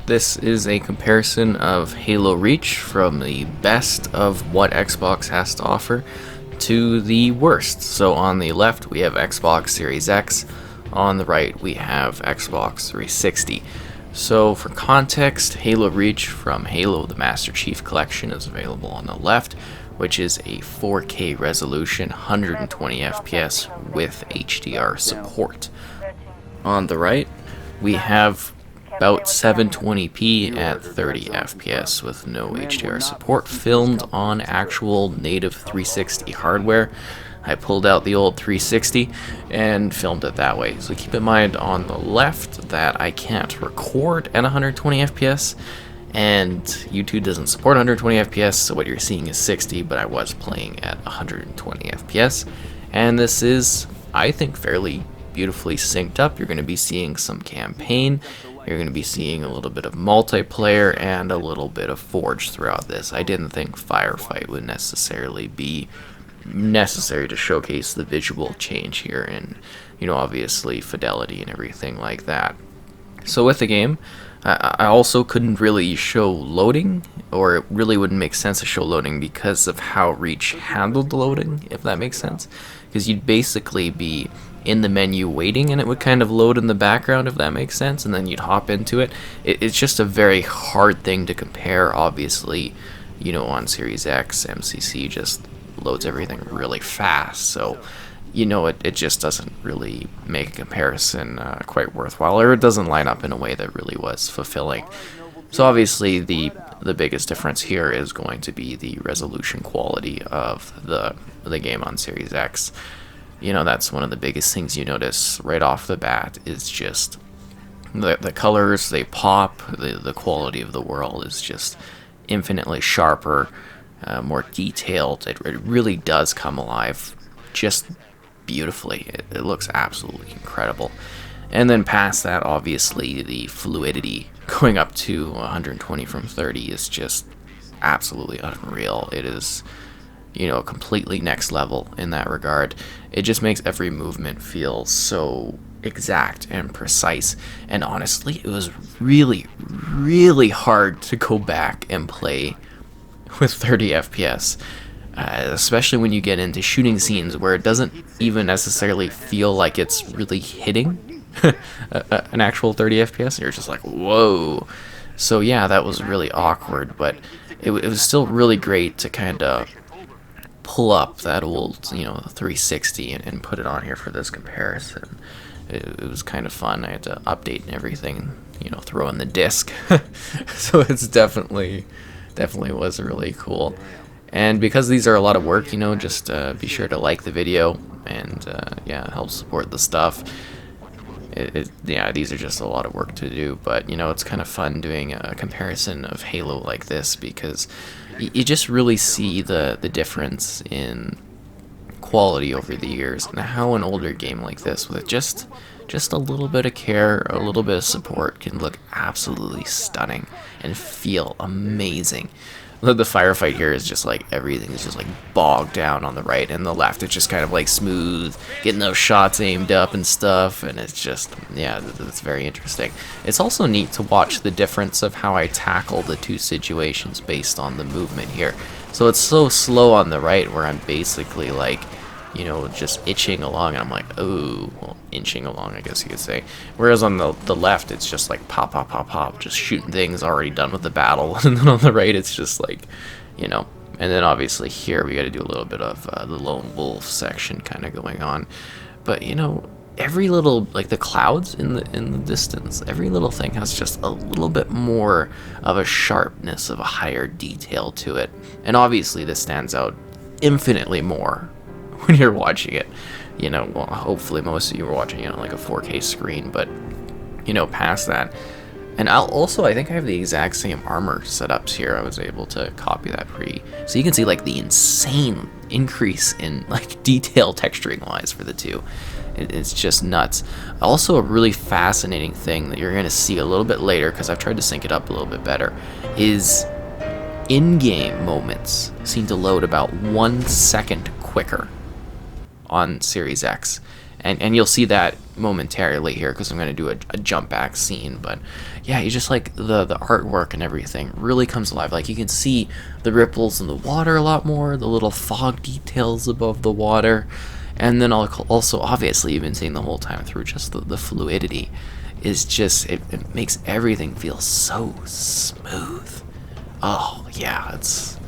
This is a comparison of Halo Reach from the best of what Xbox has to offer to the worst. So on the left we have Xbox Series X, on the right we have Xbox 360. So for context, Halo Reach from Halo the Master Chief Collection is available on the left, which is a 4K resolution, 120 FPS with HDR support. On the right, we have about 720p at 30 FPS with no HDR support, filmed on actual native 360 hardware. I pulled out the old 360 and filmed it that way. So keep in mind on the left that I can't record at 120 FPS, and YouTube doesn't support 120 FPS, so what you're seeing is 60, but I was playing at 120 FPS. And this is, I think, fairly beautifully synced up. You're going to be seeing some campaign, you're going to be seeing a little bit of multiplayer, and a little bit of Forge throughout this. I didn't think Firefight would necessarily be necessary to showcase the visual change here, and obviously fidelity and everything like that. So with the game, I also couldn't really show loading, or it really wouldn't make sense to show loading because of how Reach handled the loading, if that makes sense. Because you'd basically be in the menu waiting and it would kind of load in the background, if that makes sense, and then you'd hop into it. It's just a very hard thing to compare. Obviously, on Series X, MCC just loads everything really fast, so it just doesn't really make a comparison quite worthwhile, or it doesn't line up in a way that really was fulfilling. So obviously the biggest difference here is going to be the resolution quality of the game on Series X. That's one of the biggest things you notice right off the bat, is just the colors, they pop, the quality of the world is just infinitely sharper, more detailed. It really does come alive just beautifully. It looks absolutely incredible. And then past that, obviously the fluidity going up to 120 from 30 is just absolutely unreal. It is completely next level in that regard. It just makes every movement feel so exact and precise, and honestly it was really hard to go back and play with 30 FPS, especially when you get into shooting scenes where it doesn't even necessarily feel like it's really hitting an actual 30 FPS, and you're just like, whoa. So yeah, that was really awkward, but it was still really great to kind of pull up that old 360 and put it on here for this comparison. It was kind of fun. I had to update and everything, throw in the disc. So it's definitely was really cool. And because these are a lot of work, just be sure to like the video, and help support the stuff. These are just a lot of work to do, but it's kind of fun doing a comparison of Halo like this, because you just really see the difference in quality over the years, and how an older game like this, with just a little bit of care, a little bit of support, can look absolutely stunning and feel amazing. The firefight here is just like, everything is just like bogged down on the right, and the left it's just kind of like smooth, getting those shots aimed up and stuff, and it's just, it's very interesting. It's also neat to watch the difference of how I tackle the two situations based on the movement here. So it's so slow on the right, where I'm basically like, just itching along, and I'm like, oh, well, inching along, I guess you could say. Whereas on the left, it's just like pop, pop, pop, pop, just shooting things, already done with the battle. And then on the right, it's just like, and then obviously here we got to do a little bit of the lone wolf section kind of going on. But every little, like the clouds in the distance, every little thing has just a little bit more of a sharpness, of a higher detail to it. And obviously this stands out infinitely more when you're watching it. Well, hopefully most of you are watching it on like a 4K screen, but past that. And I think I have the exact same armor setups here. I was able to copy that so you can see like the insane increase in like detail texturing wise for the two. It's just nuts. Also, a really fascinating thing that you're going to see a little bit later, because I've tried to sync it up a little bit better, is in-game moments seem to load about 1 second quicker on Series X. And you'll see that momentarily here because I'm going to do a jump back scene. But yeah, you just like the artwork and everything really comes alive. Like you can see the ripples in the water a lot more, the little fog details above the water, and then also obviously you've been seeing the whole time through just the fluidity is just it makes everything feel so smooth. Oh yeah, it's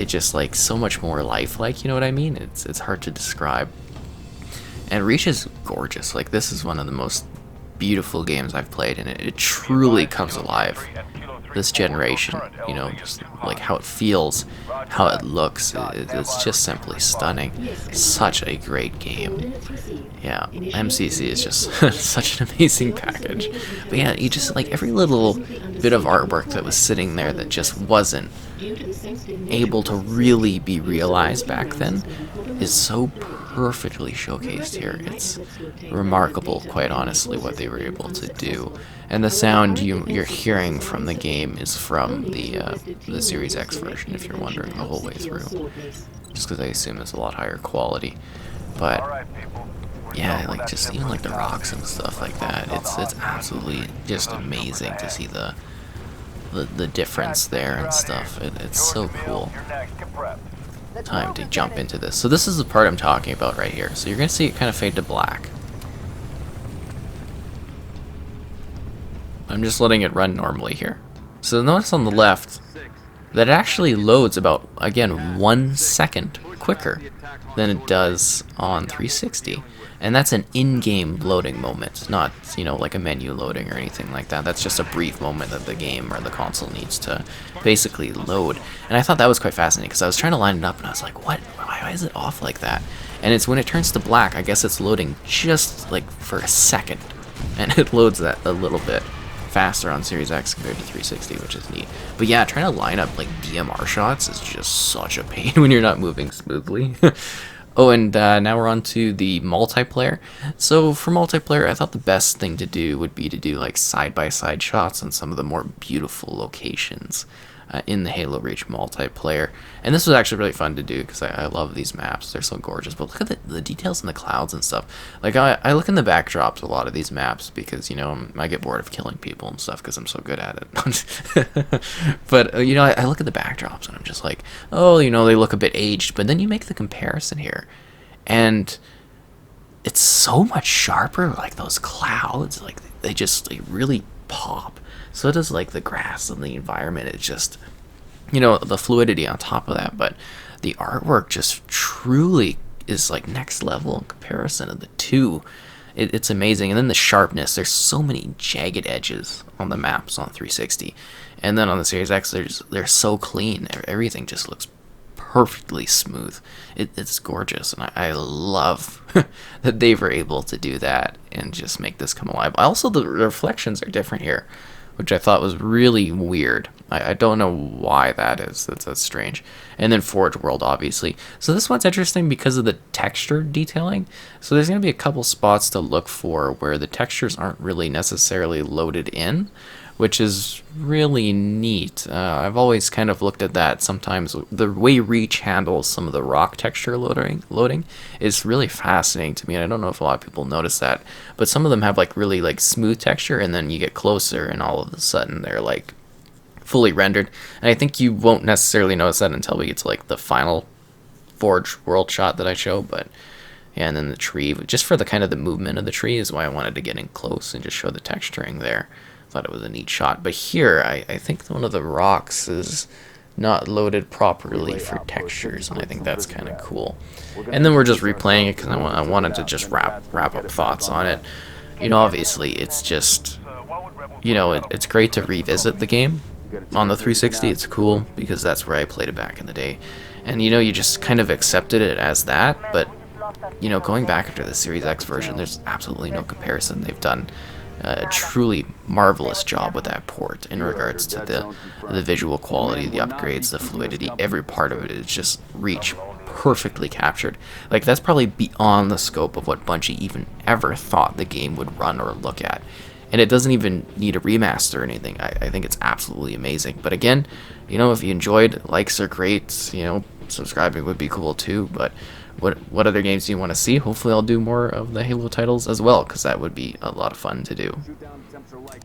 just like so much more lifelike, you know what I mean? It's hard to describe. And Reach is gorgeous. Like this is one of the most beautiful games I've played, and it truly comes alive this generation, you know, just like how it feels, how it looks, it's just simply stunning. Such a great game. Yeah, MCC is just such an amazing package. But yeah, you just like every little bit of artwork that was sitting there that just wasn't able to really be realized back then is so perfectly showcased here. It's remarkable, quite honestly, what they were able to do. And the sound you're hearing from the game is from the Series X version, if you're wondering, the whole way through. Just because I assume it's a lot higher quality. But yeah, like just even like the rocks and stuff like that, it's absolutely just amazing to see the difference there and stuff. It's so cool. Time to jump into this. So this is the part I'm talking about right here. So you're gonna see it kind of fade to black. I'm just letting it run normally here. So notice on the left that it actually loads about, again, 1 second quicker than it does on 360. And that's an in-game loading moment, not, you know, like a menu loading or anything like that. That's just a brief moment that the game or the console needs to basically load. And I thought that was quite fascinating because I was trying to line it up and I was like, what? Why is it off like that? And it's when it turns to black, I guess it's loading just like for a second. And it loads that a little bit faster on Series X compared to 360, which is neat. But yeah, trying to line up like DMR shots is just such a pain when you're not moving smoothly. Oh, and now we're on to the multiplayer. So for multiplayer, I thought the best thing to do would be to do like side-by-side shots on some of the more beautiful locations in the Halo Reach multiplayer. And this was actually really fun to do because I love these maps. They're so gorgeous. But look at the details in the clouds and stuff. Like I look in the backdrops a lot of these maps because, you know, I get bored of killing people and stuff because I'm so good at it. But, you know, I look at the backdrops and I'm just like, oh, you know, they look a bit aged. But then you make the comparison here. And it's so much sharper, like those clouds. Like they really pop. So does like the grass and the environment. It's just, you know, the fluidity on top of that. But the artwork just truly is like next level in comparison of the two. It's amazing. And then the sharpness. There's so many jagged edges on the maps on 360. And then on the Series X, they're so clean. Everything just looks perfectly smooth. It's gorgeous. And I love that they were able to do that and just make this come alive. Also, the reflections are different here, which I thought was really weird. I don't know why that is. That's strange. And then Forge World, obviously. So this one's interesting because of the texture detailing. So there's going to be a couple spots to look for where the textures aren't really necessarily loaded in, which is really neat. I've always kind of looked at that. Sometimes the way Reach handles some of the rock texture loading is really fascinating to me, and I don't know if a lot of people notice that, but some of them have like really like smooth texture, and then you get closer and all of a sudden they're like fully rendered. And I think you won't necessarily notice that until we get to like the final Forge World shot that I show. But yeah, and then the tree, just for the kind of the movement of the tree is why I wanted to get in close and just show the texturing there. Thought it was a neat shot. But here I think one of the rocks is not loaded properly for textures, and I think that's kind of cool. And then we're just replaying it because I wanted to just wrap up thoughts on it. You know, obviously it's just, you know, it's great to revisit the game on the 360. It's cool because that's where I played it back in the day, and you know, you just kind of accepted it as that. But you know, going back after the Series X version, there's absolutely no comparison. They've done a truly marvelous job with that port in regards to the visual quality, the upgrades, the fluidity. Every part of it is just Reach perfectly captured. Like that's probably beyond the scope of what Bungie even ever thought the game would run or look at. And it doesn't even need a remaster or anything. I think it's absolutely amazing. But again, you know, if you enjoyed, likes are great. You know, subscribing would be cool too. But what other games do you want to see? Hopefully I'll do more of the Halo titles as well, because that would be a lot of fun to do. Shoot down attempts are like